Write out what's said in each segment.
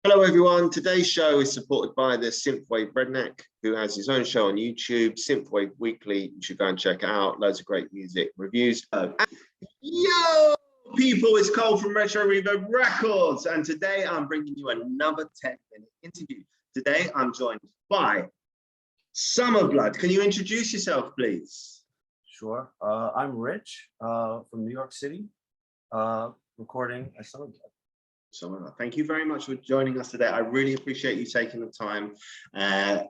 Hello everyone, today's show is supported by the Synthwave Redneck, who has his own show on YouTube, Synthwave Weekly. You should go and check it out. Loads of great music reviews. Yo people, it's Cole from RetroReverbRecords, and today I'm bringing you another 10-minute interview. Today I'm joined by Summerblood. Can you introduce yourself, please? Sure. I'm Rich from New York City, recording at Summerblood. Thank you very much for joining us today. I really appreciate you taking the time.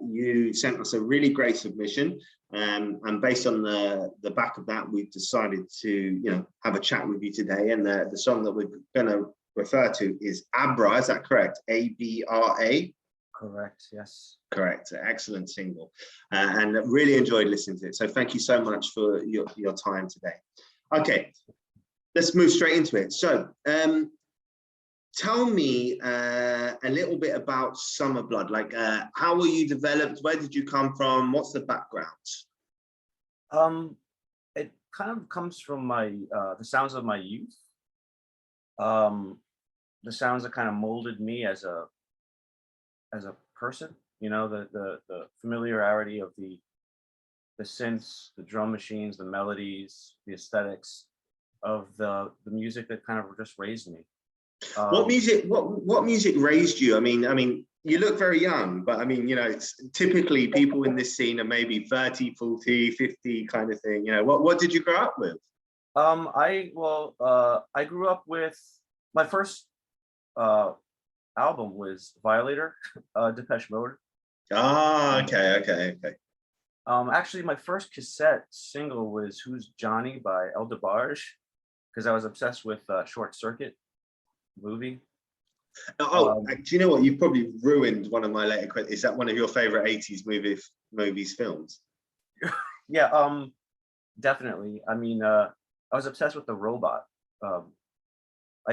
You sent us a really great submission, and based on the back of that, we've decided to have a chat with you today. And the song that we're going to refer to is ABRA. Is that correct? ABRA. Correct. Yes. Correct. Excellent single, and really enjoyed listening to it. So thank you so much for your time today. Okay, let's move straight into it. So. Tell me a little bit about Summerblood. Like, how were you developed? Where did you come from? What's the background? It kind of comes from my the sounds of my youth. The sounds that kind of molded me as a person. You know, the familiarity of the synths, the drum machines, the melodies, the aesthetics of the music that kind of just raised me. What music raised you? I mean, you look very young, but I mean, it's typically people in this scene are maybe 30, 40, 50 kind of thing. What did you grow up with? I grew up with my first album was Violator, Depeche Mode. Ah, okay. Actually, my first cassette single was "Who's Johnny" by El DeBarge, because I was obsessed with Short Circuit movie. Do you know what? You've probably ruined one of my later questions. Is that one of your favorite 80s movies films? Yeah, definitely. I mean, I was obsessed with the robot. I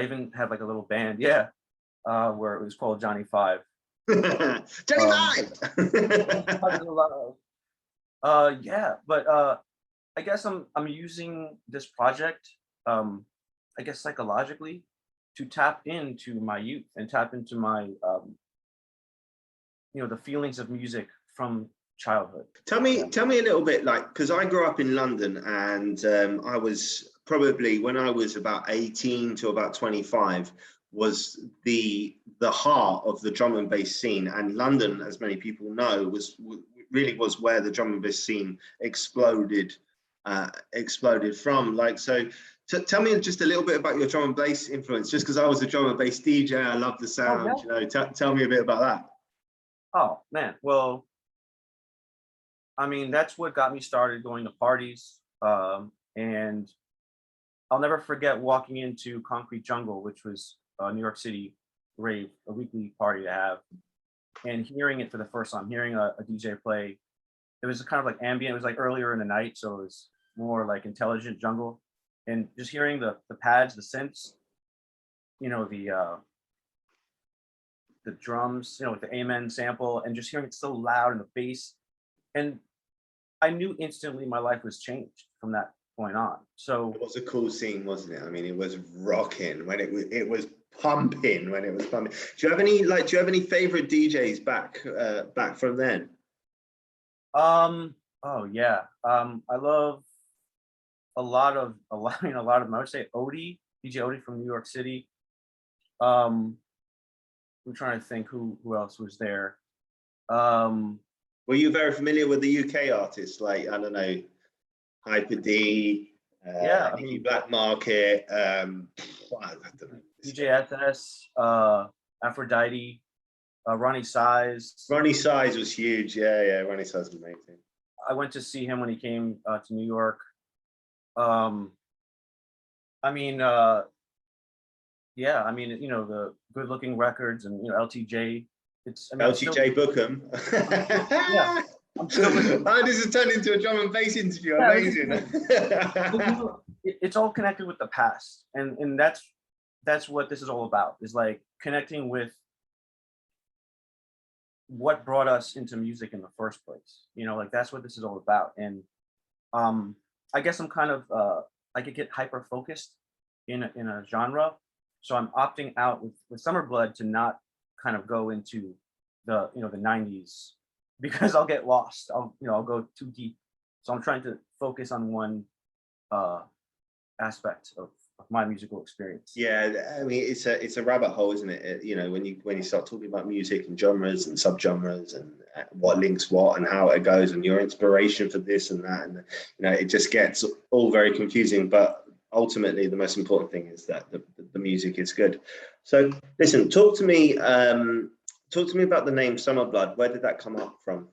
even had like a little band, yeah, where it was called Johnny Five. Johnny Five. Yeah, but I guess I'm using this project, I guess psychologically, to tap into my youth and tap into my, the feelings of music from childhood. Tell me a little bit, like, because I grew up in London, and I was probably, when I was about 18 to about 25, was the heart of the drum and bass scene. And London, as many people know, really was where the drum and bass scene exploded from. Like, so. Tell me just a little bit about your drum and bass influence, just because I was a drum and bass DJ. I love the sound, oh, yeah. Tell me a bit about that. Oh, man. Well, I mean, that's what got me started going to parties. And I'll never forget walking into Concrete Jungle, which was a New York City rave, a weekly party to have, and hearing it for the first time, hearing a DJ play. It was kind of like ambient. It was like earlier in the night, so it was more like intelligent jungle. And just hearing the pads, the synths, the drums, with the Amen sample, and just hearing it so loud and the bass. And I knew instantly my life was changed from that point on. So it was a cool scene, wasn't it? I mean, it was rocking when it was pumping when it was pumping. Do you have any favorite DJs back from then? Oh yeah. I love a lot of them. I would say DJ Odie from New York City. I'm trying to think who else was there. Were you very familiar with the UK artists, like, I don't know, Hyper D, Nicky Black Market, I don't know. DJ SS, Aphrodite, Ronnie Size. Ronnie Size was huge. Yeah, Ronnie Size was amazing. I went to see him when he came to New York. I mean, the good-looking records and LTJ. LTJ Bookham. Yeah, I'm still this has turned into a drum and bass interview. Amazing. It's all connected with the past, and that's what this is all about. Is like connecting with what brought us into music in the first place. Like that's what this is all about. And I guess I'm kind of I could get hyper focused in a genre, so I'm opting out with Summerblood to not kind of go into the the 90s because I'll get lost. I'll go too deep. So I'm trying to focus on one aspect of my musical experience. Yeah, I mean it's a rabbit hole, isn't it? You know, when you start talking about music and genres and subgenres and what links what and how it goes and your inspiration for this and that, and it just gets all very confusing. But ultimately, the most important thing is that the music is good. So listen, talk to me about the name Summerblood. Where did that come up from?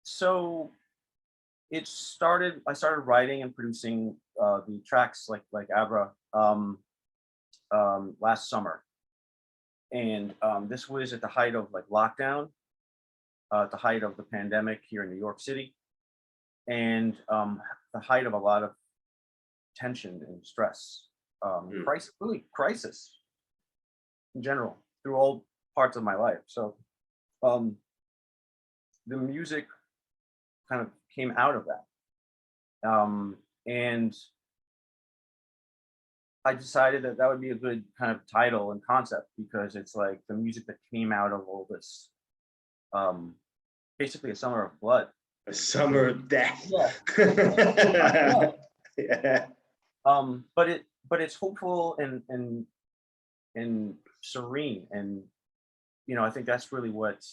So I started writing and producing the tracks like ABRA last summer, and this was at the height of like lockdown, at the height of the pandemic here in New York City, and the height of a lot of tension and stress, crisis in general through all parts of my life. So the music kind of came out of that. And I decided that would be a good kind of title and concept because it's like the music that came out of all this, basically a summer of blood. A summer of death. Yeah. Yeah. But it's hopeful and serene, and I think that's really what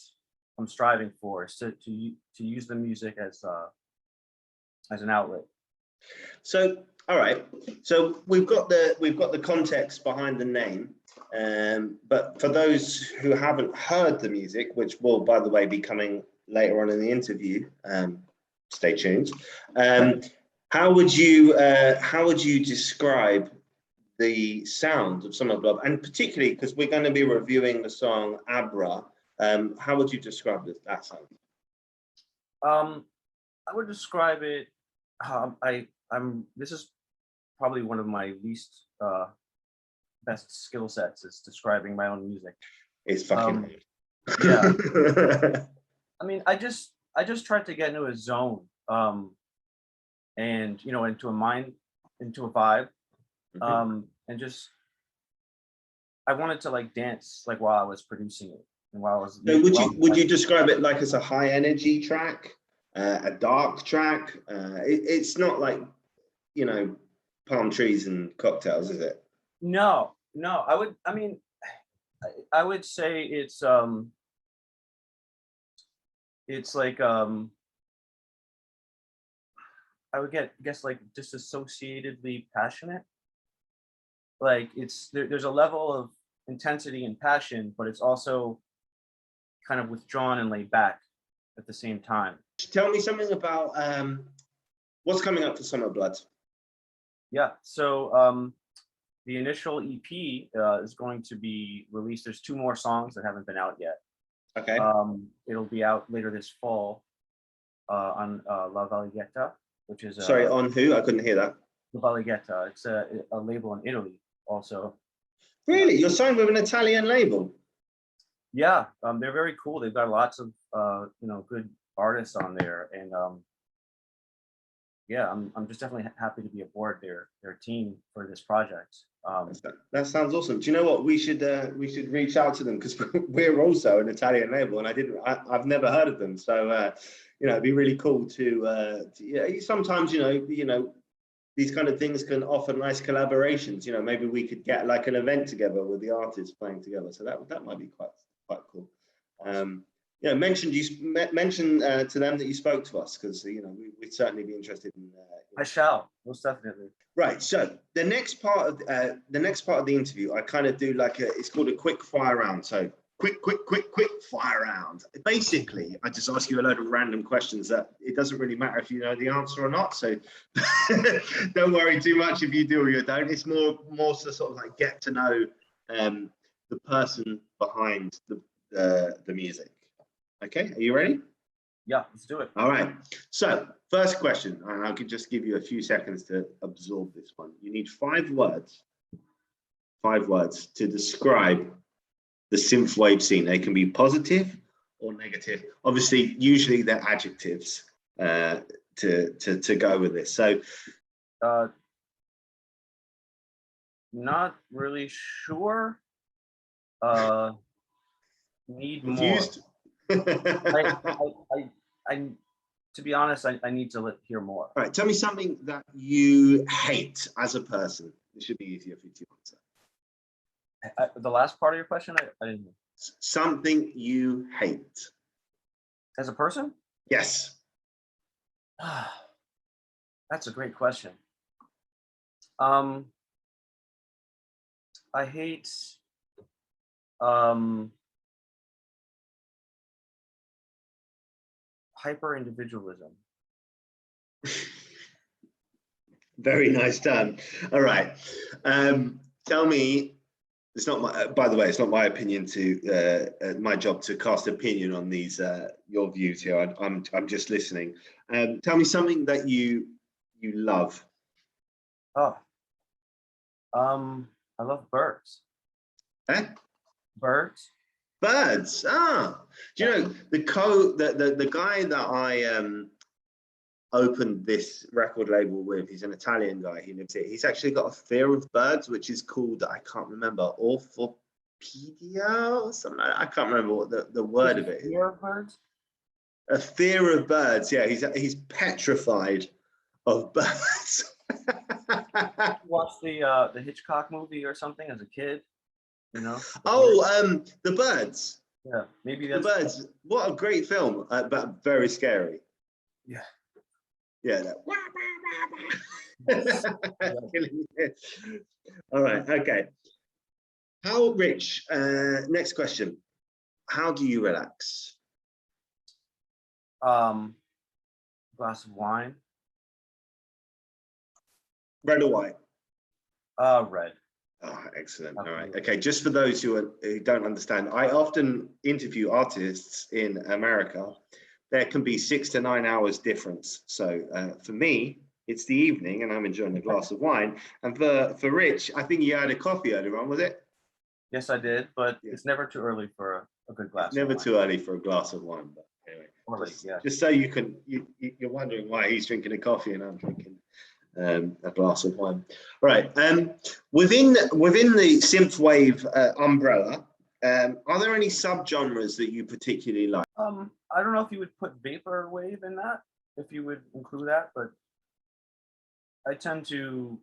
I'm striving for, is to use the music as an outlet. So, all right. So we've got the context behind the name, but for those who haven't heard the music, which will, by the way, be coming later on in the interview, stay tuned. How would you describe the sound of Summerblood, and particularly because we're going to be reviewing the song ABRA? How would you describe that sound? I would describe it. This is probably one of my least best skill sets, is describing my own music. It's fucking yeah. I mean, I just tried to get into a zone, and into a vibe, and just I wanted to like dance like while I was producing it and while I was. So would you describe it like as a high energy track, a dark track? It's not like palm trees and cocktails, is it? No. I would say it's like I would guess like disassociatedly passionate. Like there's a level of intensity and passion, but it's also kind of withdrawn and laid back at the same time. Tell me something about what's coming up for Summerblood. Yeah, so the initial EP is going to be released. There's 2 more songs that haven't been out yet. Okay. It'll be out later this fall on La Valigetta, which is sorry, on who? I couldn't hear that. La Valigetta. It's a label in Italy also. Really? You're signed with an Italian label? Yeah, they're very cool. They've got lots of good artists on there, and yeah, I'm just definitely happy to be aboard their team for this project. That sounds awesome. Do you know what? We should reach out to them, because we're also an Italian label, and I've never heard of them. So it'd be really cool to sometimes these kind of things can offer nice collaborations. Maybe we could get like an event together with the artists playing together. So that might be quite cool. Mention to them that you spoke to us, because we'd certainly be interested in. I shall, most definitely. Right. So the next part of the interview, I kind of do like it's called a quick fire round. So quick fire round. Basically, I just ask you a load of random questions that it doesn't really matter if you know the answer or not. So don't worry too much if you do or you don't. It's more to sort of like get to know the person behind the music. Okay, are you ready? Yeah, let's do it. All right. So first question, and I could just give you a few seconds to absorb this one. You need 5 words to describe the synthwave scene. They can be positive or negative. Obviously, usually they're adjectives to go with this. So not really sure. Need Confused? more. I to be honest, I need to hear more. All right, tell me something that you hate as a person. It should be easier for you to answer. The last part of your question, I didn't. Something you hate. As a person? Yes. That's a great question. I hate hyper individualism. Very nice done. All right. Tell me, it's not my, by the way, it's not my opinion to, my job to cast opinion on these, your views here. I'm just listening. Tell me something that you love. Oh, I love birds. Eh? Birds. Birds. Ah, do you know the guy that I opened this record label with? He's an Italian guy. He lives here. He's actually got a fear of birds, which is called, I can't remember, orthopedia or something like that. I can't remember what the word of it is. Fear of birds. A fear of birds. Yeah, he's petrified of birds. Watched the Hitchcock movie or something as a kid, you know? Oh, The Birds. Yeah, maybe The that's Birds. What a great film, but very scary. Yeah. Yeah. All right. Okay. How, Rich? Next question. How do you relax? Glass of wine. Red or white? Red. Oh, excellent. All right. Okay. Just for those who don't understand, I often interview artists in America. There can be 6 to 9 hours difference. So for me, it's the evening and I'm enjoying a glass of wine. And for Rich, I think you had a coffee earlier on, was it? Yes, I did, but yeah. It's never too early for a good glass. It's never too early for a glass of wine, but anyway, just so you're wondering why he's drinking a coffee and I'm drinking a glass of wine. All right. Within the synthwave umbrella, are there any subgenres that you particularly like? I don't know if you would put vaporwave in that, if you would include that, but I tend to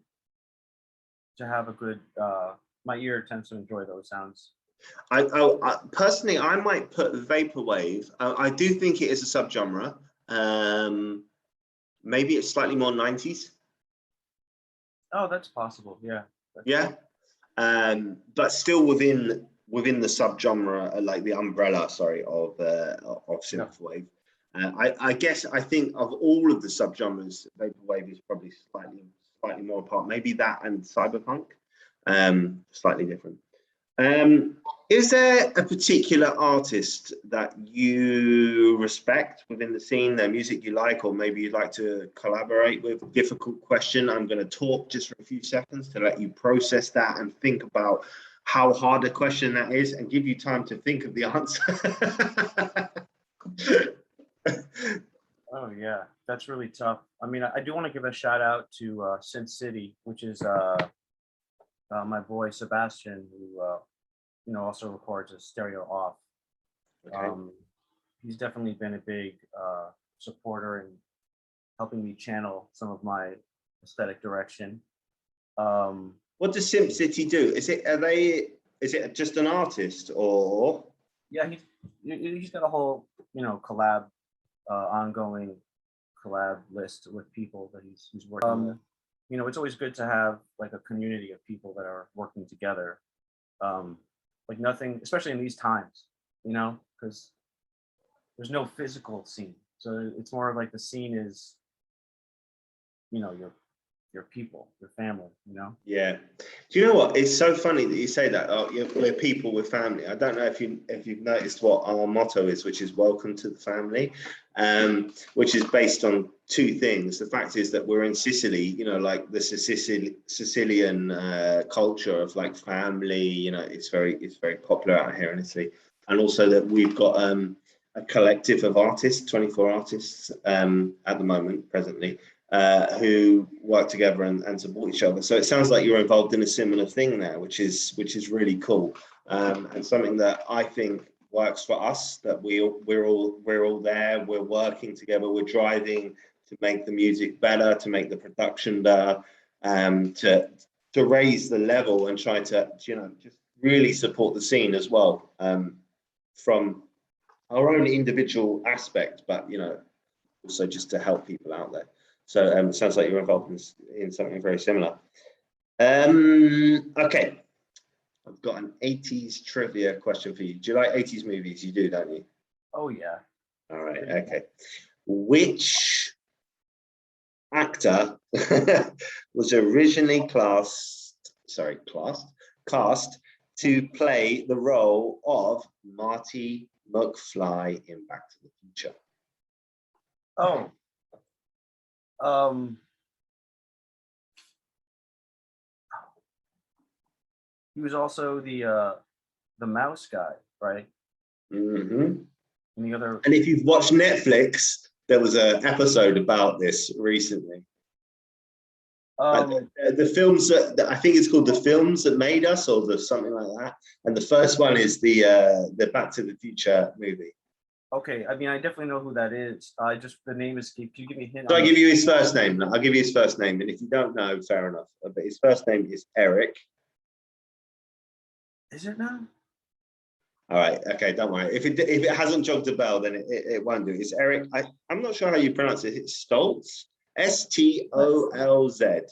have a good, my ear tends to enjoy those sounds. I personally, I might put vaporwave. I do think it is a subgenre. Maybe it's slightly more 90s. Oh, that's possible. Yeah. Yeah. But still within the subgenre, like the umbrella, sorry, of synthwave. I guess I think of all of the subgenres, vaporwave is probably slightly more apart. Maybe that and cyberpunk, slightly different. Is there a particular artist that you respect within the scene, their music you like, or maybe you'd like to collaborate with? Difficult question. I'm going to talk just for a few seconds to let you process that and think about how hard a question that is and give you time to think of the answer. Oh yeah, that's really tough. I mean, I do want to give a shout out to Synth City, which is my boy Sebastian, who also records a stereo off. Okay. He's definitely been a big supporter in helping me channel some of my aesthetic direction. What does Synth City do? Is it just an artist or? Yeah, he's got a whole collab, ongoing collab list with people that he's working with. It's always good to have like a community of people that are working together. Like nothing, especially in these times, because there's no physical scene. So it's more of like the scene is, your people, your family, Yeah. Do you know what? It's so funny that you say that. Oh, we're people, we're family. I don't know if you've noticed what our motto is, which is welcome to the family, which is based on two things. The fact is that we're in Sicily, like the Sicilian culture of like family, it's very popular out here in Italy. And also that we've got a collective of artists, 24 artists at the moment, presently, who work together and support each other. So it sounds like you're involved in a similar thing now, which is really cool. and something that I think works for us. That we're all there. We're working together. We're driving to make the music better, to make the production better, to raise the level and try to just really support the scene as well, from our own individual aspect, but also just to help people out there. So it sounds like you're involved in something very similar. Okay, I've got an 80s trivia question for you. Do you like 80s movies? You do, don't you? Oh yeah. All right. Okay. Which actor was originally cast to play the role of Marty McFly in Back to the Future? Oh. He was also the mouse guy, right? Mm-hmm. And the other. And if you've watched Netflix, there was an episode about this recently. The films that I think it's called The Films That Made Us, or something like that. And the first one is the Back to the Future movie. Okay, I mean, I definitely know who that is. The name escaped. Can you give me a hint? So I give you his first name. I'll give you his first name, and if you don't know, fair enough. But his first name is Eric. Is it now? All right. Okay. Don't worry. If it hasn't jogged a bell, then it won't do. It's Eric. I'm not sure how you pronounce it. It's Stoltz. Stolz.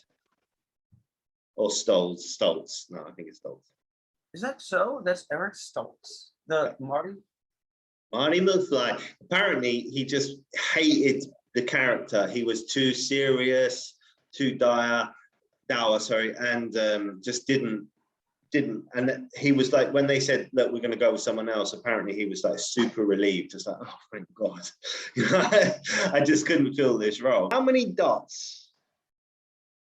Or Stoltz. Stoltz. No, I think it's Stoltz. Is that so? That's Eric Stoltz. The Marty McFly. Apparently, he just hated the character. He was too serious, too dour, and just didn't. And he was like, when they said that we're going to go with someone else, apparently he was like super relieved, just like, oh thank God. I just couldn't fill this role. How many dots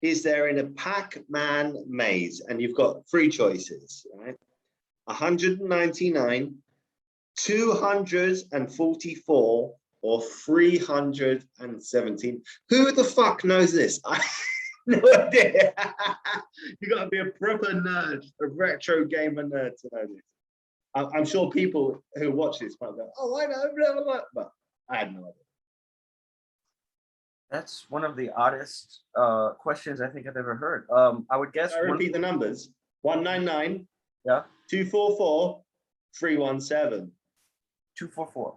is there in a Pac-Man maze? And you've got three choices, right? 199, 244, or 317. Who the fuck knows this? No idea. You got to be a proper nerd, a retro gamer nerd to know this. I'm sure people who watch this might go, oh, I know, blah, blah, blah. But I had no idea. That's one of the oddest questions I think I've ever heard. I would guess. I repeat the numbers: 199, yeah, 244, 317. 244.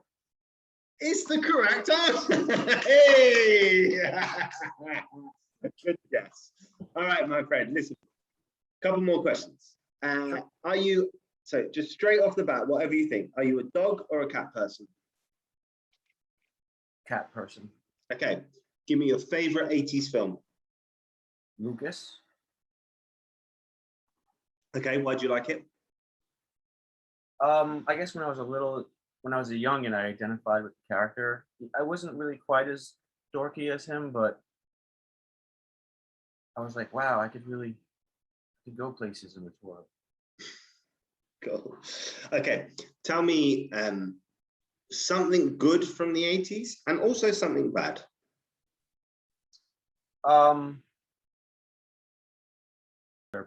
It's the correct answer. Hey! Good guess. All right, my friend, listen, a couple more questions. Are you, so just straight off the bat, whatever you think, are you a dog or a cat person? Cat person. Okay, give me your favorite 80s film. Lucas. Okay, why do you like it? I guess when I was a young and I identified with the character, I wasn't really quite as dorky as him, but I was like, wow, I could go places in this world. Cool. Okay, tell me something good from the 80s and also something bad.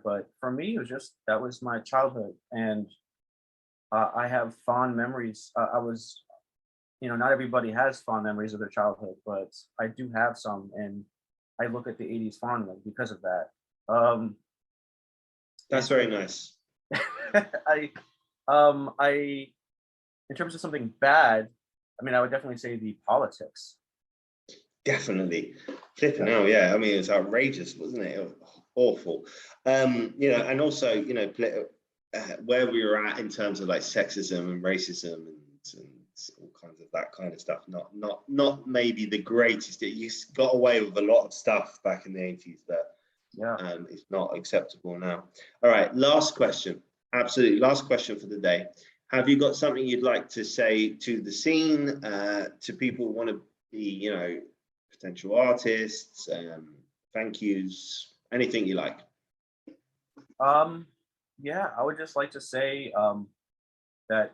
But for me, that was my childhood, and I have fond memories. I was, not everybody has fond memories of their childhood, but I do have some, and I look at the 80s fondly because of that. That's very nice. In terms of something bad, I mean, I would definitely say the politics. Definitely. Flipping out, yeah. I mean, it's outrageous, wasn't it? Awful. And also, where we were at in terms of like sexism and racism and all kinds of that kind of stuff. Not maybe the greatest. You got away with a lot of stuff back in the 80s that is not acceptable now. All right, last question. Absolutely last question for the day. Have you got something you'd like to say to the scene, to people who want to be, potential artists, thank yous, anything you like? Yeah, I would just like to say that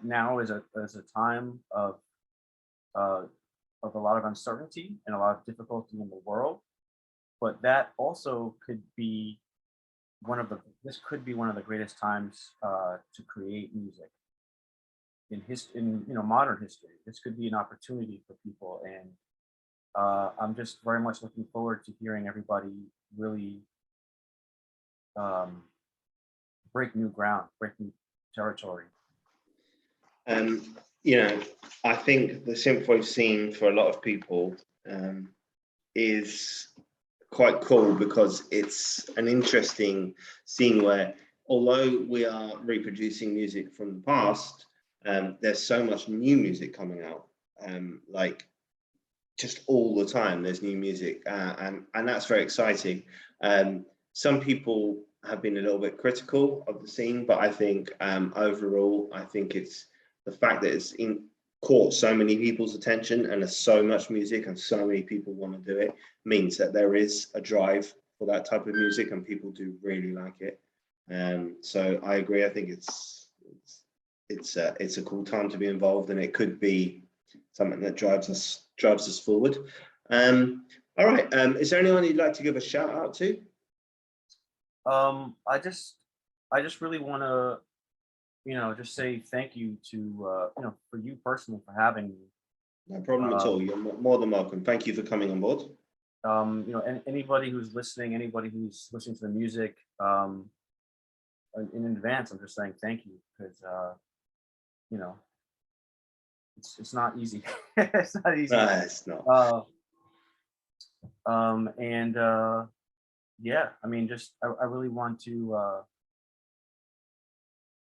now is a time of a lot of uncertainty and a lot of difficulty in the world, but that also could be this could be one of the greatest times to create music in modern history. This could be an opportunity for people, and I'm just very much looking forward to hearing everybody really break new ground, break new territory. You know, I think the synthwave scene for a lot of people is quite cool because it's an interesting scene where, although we are reproducing music from the past, there's so much new music coming out, like just all the time. There's new music, and that's very exciting. Some people have been a little bit critical of the scene, but I think overall, I think it's the fact that it's caught so many people's attention and there's so much music and so many people want to do it, means that there is a drive for that type of music and people do really like it. So I agree. I think it's a cool time to be involved, and it could be something that drives us forward. All right. Is there anyone you'd like to give a shout out to? I just really want to, just say thank you to, for you personally for having me. No problem at all. You're more than welcome. Thank you for coming on board. Anybody who's listening, anybody who's listening to the music, in advance, I'm just saying thank you, because, it's not easy. It's not easy. No, it's not. Yeah, I mean, I really want to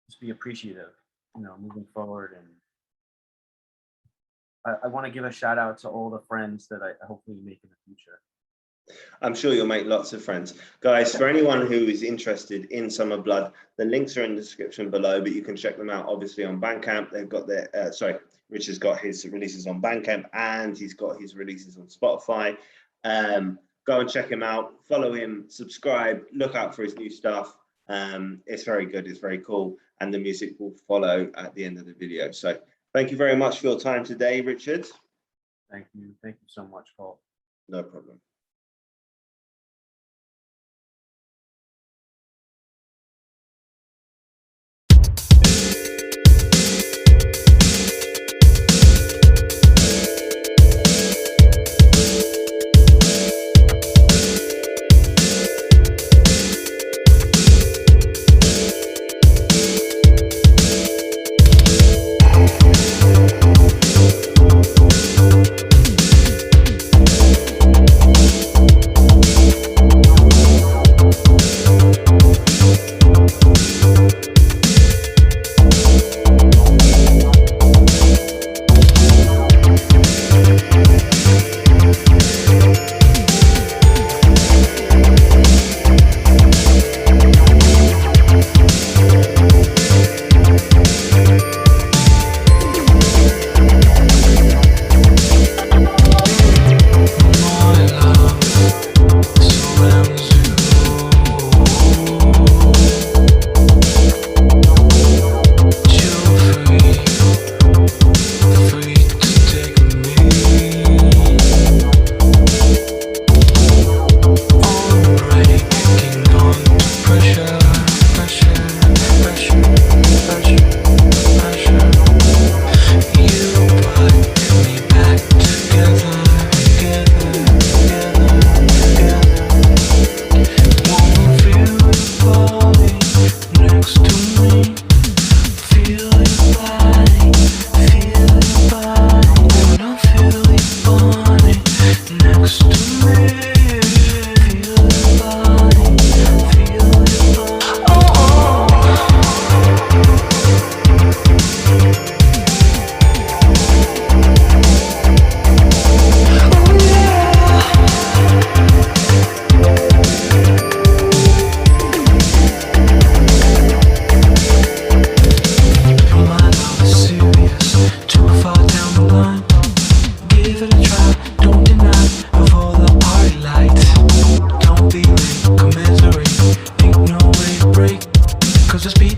just be appreciative, moving forward, and I want to give a shout out to all the friends that I hopefully make in the future. I'm sure you'll make lots of friends. Guys, for anyone who is interested in Summerblood, the links are in the description below, but you can check them out obviously on Bandcamp. They've got their, Richard's got his releases on Bandcamp and he's got his releases on Spotify. Go and check him out, follow him, subscribe, look out for his new stuff. It's very good, it's very cool, and the music will follow at the end of the video. So thank you very much for your time today, Richard. Thank you so much, Paul. No problem.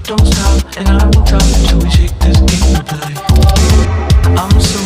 Don't stop, and I will talk until we shake this game to play. I'm so